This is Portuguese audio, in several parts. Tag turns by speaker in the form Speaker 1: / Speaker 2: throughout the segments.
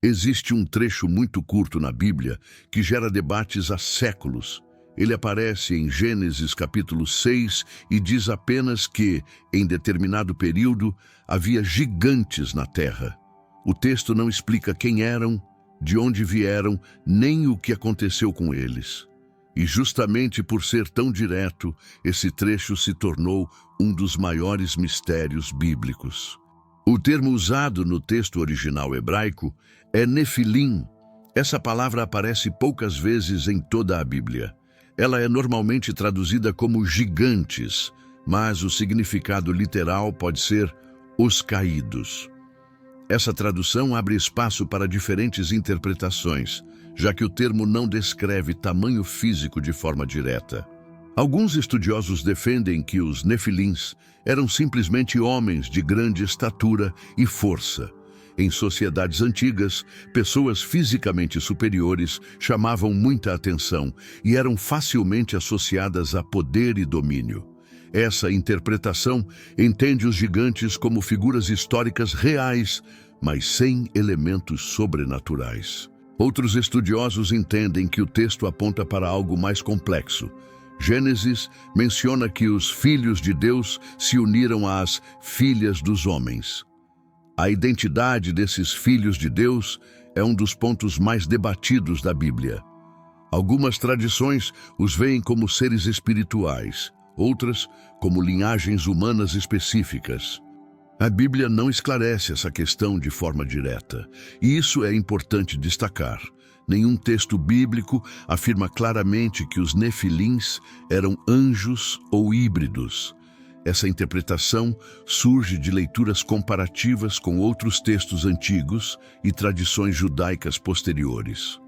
Speaker 1: Existe um trecho muito curto na Bíblia que gera debates há séculos. Ele aparece em Gênesis capítulo 6 e diz apenas que, em determinado período, havia gigantes na terra. O texto não explica quem eram, de onde vieram, nem o que aconteceu com eles. E justamente por ser tão direto, esse trecho se tornou um dos maiores mistérios bíblicos. O termo usado no texto original hebraico é Nefilim. Essa palavra aparece poucas vezes em toda a Bíblia. Ela é normalmente traduzida como gigantes, mas o significado literal pode ser os caídos. Essa tradução abre espaço para diferentes interpretações, já que o termo não descreve tamanho físico de forma direta. Alguns estudiosos defendem que os Nefilins eram simplesmente homens de grande estatura e força. Em sociedades antigas, pessoas fisicamente superiores chamavam muita atenção e eram facilmente associadas a poder e domínio. Essa interpretação entende os gigantes como figuras históricas reais, mas sem elementos sobrenaturais. Outros estudiosos entendem que o texto aponta para algo mais complexo. Gênesis menciona que os filhos de Deus se uniram às filhas dos homens. A identidade desses filhos de Deus é um dos pontos mais debatidos da Bíblia. Algumas tradições os veem como seres espirituais, outras como linhagens humanas específicas. A Bíblia não esclarece essa questão de forma direta, e isso é importante destacar. Nenhum texto bíblico afirma claramente que os Nefilins eram anjos ou híbridos. Essa interpretação surge de leituras comparativas com outros textos antigos e tradições judaicas posteriores.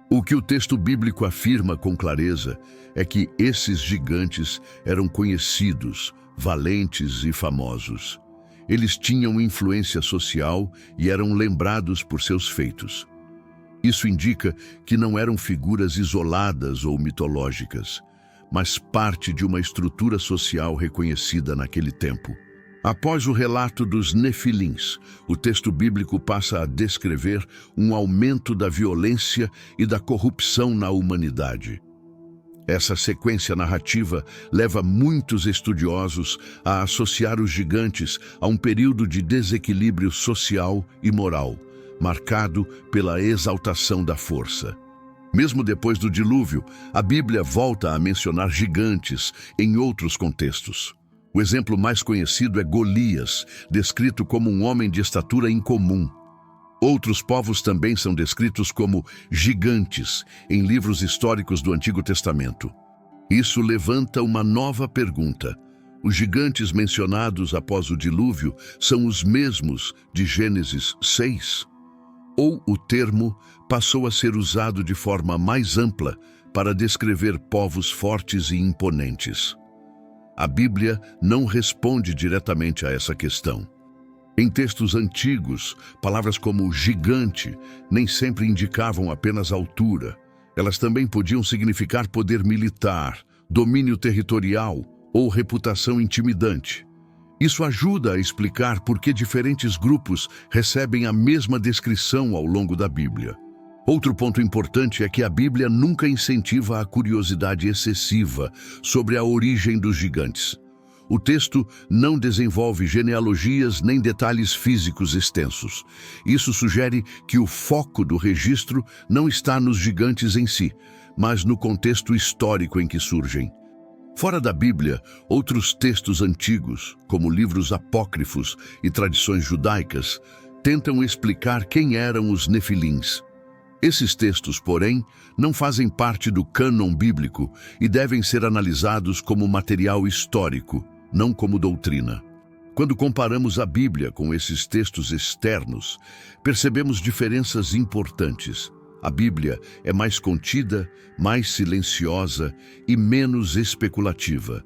Speaker 1: O que o texto bíblico afirma com clareza é que esses gigantes eram conhecidos, valentes e famosos. Eles tinham influência social e eram lembrados por seus feitos. Isso indica que não eram figuras isoladas ou mitológicas, mas parte de uma estrutura social reconhecida naquele tempo. Após o relato dos Nefilins, o texto bíblico passa a descrever um aumento da violência e da corrupção na humanidade. Essa sequência narrativa leva muitos estudiosos a associar os gigantes a um período de desequilíbrio social e moral, marcado pela exaltação da força. Mesmo depois do dilúvio, a Bíblia volta a mencionar gigantes em outros contextos. O exemplo mais conhecido é Golias, descrito como um homem de estatura incomum. Outros povos também são descritos como gigantes em livros históricos do Antigo Testamento. Isso levanta uma nova pergunta. Os gigantes mencionados após o dilúvio são os mesmos de Gênesis 6? Ou o termo passou a ser usado de forma mais ampla para descrever povos fortes e imponentes? A Bíblia não responde diretamente a essa questão. Em textos antigos, palavras como gigante nem sempre indicavam apenas altura. Elas também podiam significar poder militar, domínio territorial ou reputação intimidante. Isso ajuda a explicar por que diferentes grupos recebem a mesma descrição ao longo da Bíblia. Outro ponto importante é que a Bíblia nunca incentiva a curiosidade excessiva sobre a origem dos gigantes. O texto não desenvolve genealogias nem detalhes físicos extensos. Isso sugere que o foco do registro não está nos gigantes em si, mas no contexto histórico em que surgem. Fora da Bíblia, outros textos antigos, como livros apócrifos e tradições judaicas, tentam explicar quem eram os Nefilins. Esses textos, porém, não fazem parte do cânon bíblico e devem ser analisados como material histórico, não como doutrina. Quando comparamos a Bíblia com esses textos externos, percebemos diferenças importantes. A Bíblia é mais contida, mais silenciosa e menos especulativa.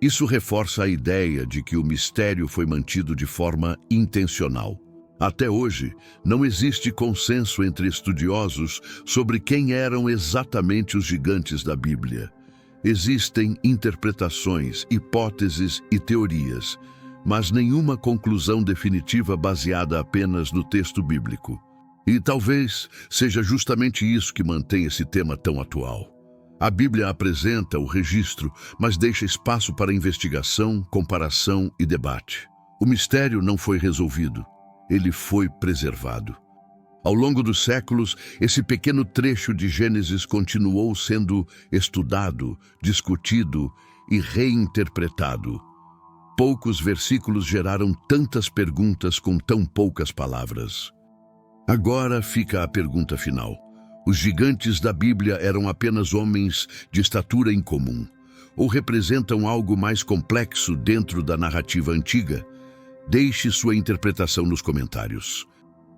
Speaker 1: Isso reforça a ideia de que o mistério foi mantido de forma intencional. Até hoje, não existe consenso entre estudiosos sobre quem eram exatamente os gigantes da Bíblia. Existem interpretações, hipóteses e teorias, mas nenhuma conclusão definitiva baseada apenas no texto bíblico. E talvez seja justamente isso que mantém esse tema tão atual. A Bíblia apresenta o registro, mas deixa espaço para investigação, comparação e debate. O mistério não foi resolvido, ele foi preservado. Ao longo dos séculos, esse pequeno trecho de Gênesis continuou sendo estudado, discutido e reinterpretado. Poucos versículos geraram tantas perguntas com tão poucas palavras. Agora fica a pergunta final. Os gigantes da Bíblia eram apenas homens de estatura incomum, ou representam algo mais complexo dentro da narrativa antiga? Deixe sua interpretação nos comentários.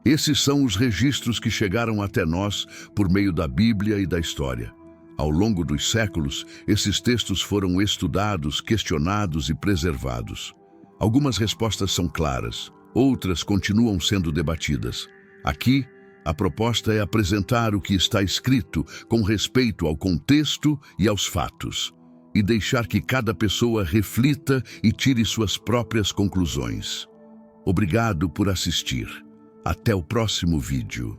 Speaker 1: Esses são os registros que chegaram até nós por meio da Bíblia e da história. Ao longo dos séculos, esses textos foram estudados, questionados e preservados. Algumas respostas são claras, outras continuam sendo debatidas. Aqui, a proposta é apresentar o que está escrito com respeito ao contexto e aos fatos, e deixar que cada pessoa reflita e tire suas próprias conclusões. Obrigado por assistir. Até o próximo vídeo.